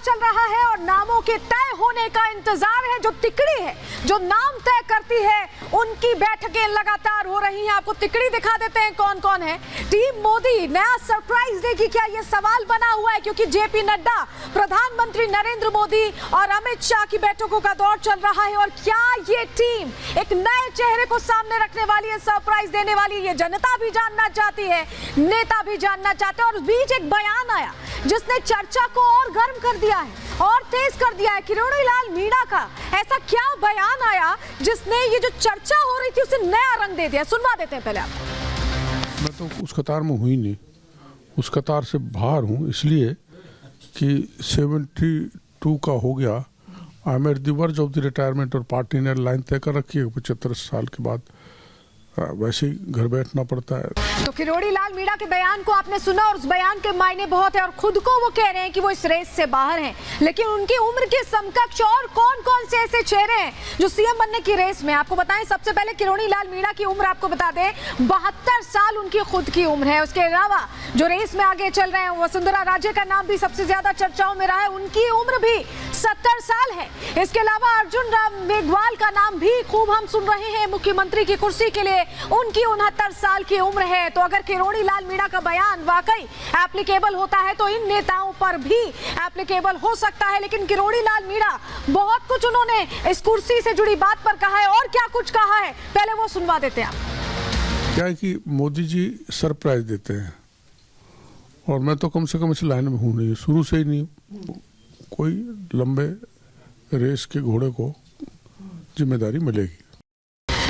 चल रहा है और नामों के तय होने का इंतजार है। जो तिकड़ी है, जो नाम तय करती है, उनकी बैठकें लगातार हो रही हैं। आपको तिकड़ी दिखा देते हैं कौन कौन है। टीम मोदी नया सरप्राइज देगी क्या, ये सवाल बना हुआ है, क्योंकि जेपी नड्डा, प्रधानमंत्री नरेंद्र मोदी और अमित शाह की बैठकों का दौर चल रहा है। और क्या ये टीम एक नए चेहरे को सामने रखने वाली है, सरप्राइज देने वाली है, ये जनता भी जानना चाहती है, नेता भी जानना चाहते हैं। और उस बीच एक बयान आया जिसने चर्चा को और गर्म कर दिया है और तेज कर दिया है। किरोड़ी लाल मीणा का ऐसा क्या बयान आया जिसने ये जो चर्चा हो रही थी उसे नया रंग दे दिया। सुनवा देते हैं पहले आपको। मैं तो उस कतार में हुई नहीं, उस कतार से बाहर हूँ, इसलिए कि 72 का हो गया। I am at the verge of the retirement और पार्टी ने लाइन तय कर रखी है। 75 साल के बाद वैसे ही घर बैठना पड़ता है। तो किरोड़ी लाल मीणा के बयान को आपने सुना और उस बयान के मायने बहुत है। और खुद को वो कह रहे हैं कि वो इस रेस से बाहर हैं, लेकिन उनकी उम्र के समकक्ष और कौन कौन से ऐसे चेहरे हैं जो सीएम बनने की रेस में। आपको बताएं, सबसे पहले किरोड़ी लाल मीणा की उम्र आपको बता दें, 72 साल उनकी खुद की उम्र है। उसके अलावा जो रेस में आगे चल रहे हैं, वसुंधरा राजे का नाम भी सबसे ज्यादा चर्चाओं में रहा है, उनकी उम्र भी 70 साल है। इसके अलावा अर्जुन राम मेघवाल का नाम भी खूब हम सुन रहे हैं, मुख्यमंत्री की कुर्सी के लिए उनकी 69 साल की उम्र है। तो अगर किरोड़ी लाल मीणा का बयान वाकई एप्लीकेबल होता है तो इन नेताओं पर भी एप्लीकेबल हो सकता है। लेकिन किरोड़ी लाल मीणा बहुत कुछ उन्होंने इस कुर्सी से जुड़ी बात पर कहा है, और क्या कुछ कहा है पहले वो सुनवा देते हैं आप। क्या है कि मोदी जी सरप्राइज देते हैं और मैं तो कम से कम इस लाइन में हूँ नहीं, शुरू से ही नहीं। कोई लंबे रेस के घोड़े को जिम्मेदारी मिलेगी।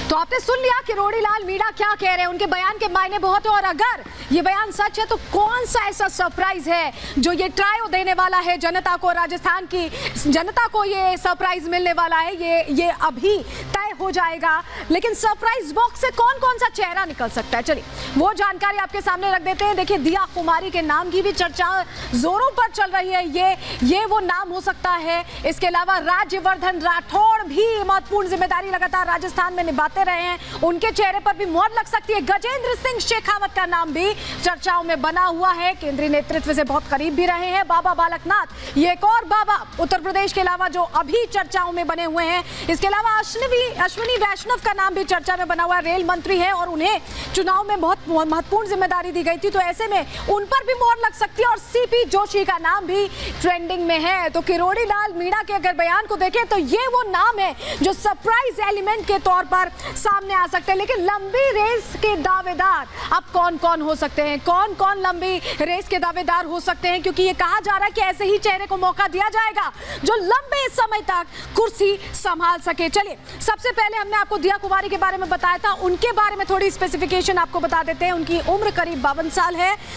तो आपने सुन लिया किरोड़ी लाल मीणा क्या कह रहे हैं, उनके बयान के मायने बहुत है। और अगर ये बयान सच है तो कौन सा ऐसा सरप्राइज है जो ये ट्रायो देने वाला है जनता को, राजस्थान की जनता को ये सरप्राइज मिलने वाला है, ये अभी तय हो जाएगा। लेकिन सरप्राइज बॉक्स से कौन कौन सा चेहरा निकल सकता है, चलिए वो जानकारी आपके सामने रख देते हैं। देखिए, दिया कुमारी के नाम की भी चर्चा जोरों पर चल रही है, ये वो नाम हो सकता है। इसके अलावा राज्यवर्धन राठौड़ भी महत्वपूर्ण जिम्मेदारी लगातार राजस्थान में निभाते रहे हैं, उनके चेहरे पर भी मोहर लग सकती है। गजेंद्र सिंह शेखावत का नाम भी चर्चाओं में बना हुआ है, केंद्रीय नेतृत्व से बहुत करीब भी रहे हैं। बाबा बालकनाथ, ये एक और बाबा उत्तर प्रदेश के अलावा जो अभी चर्चाओं में बने हुए हैं। इसके अलावा अश्विनी वैष्णव का नाम भी चर्चा में बना हुआ है, रेल मंत्री है और उन्हें चुनाव में बहुत महत्वपूर्ण जिम्मेदारी दी गई थी, तो ऐसे में उन पर भी मोहर लग सकती है। और सीपी जोशी का नाम भी ट्रेंडिंग में है। तो किरोड़ी लाल मीणा के अगर बयान को देखें तो ये वो नाम है जो सरप्राइज एलिमेंट के तौर पर सामने आ सकते हैं। लेकिन लंबी रेस के दावेदार अब कौन कौन हो सकते हैं, कौन कौन लंबी रेस के दावेदार हो सकते हैं, क्योंकि ये कहा जा रहा है कि ऐसे ही चेहरे को मौका दिया जाएगा जो लंबे समय तक कुर्सी संभाल सके। चलिए, सबसे पहले हमने आपको दिया कुमारी के बारे में बताया था, उनके बारे में थोड़ी स्पेसिफिकेशन आपको बता देते हैं। उनकी उम्र करीब 52 साल है।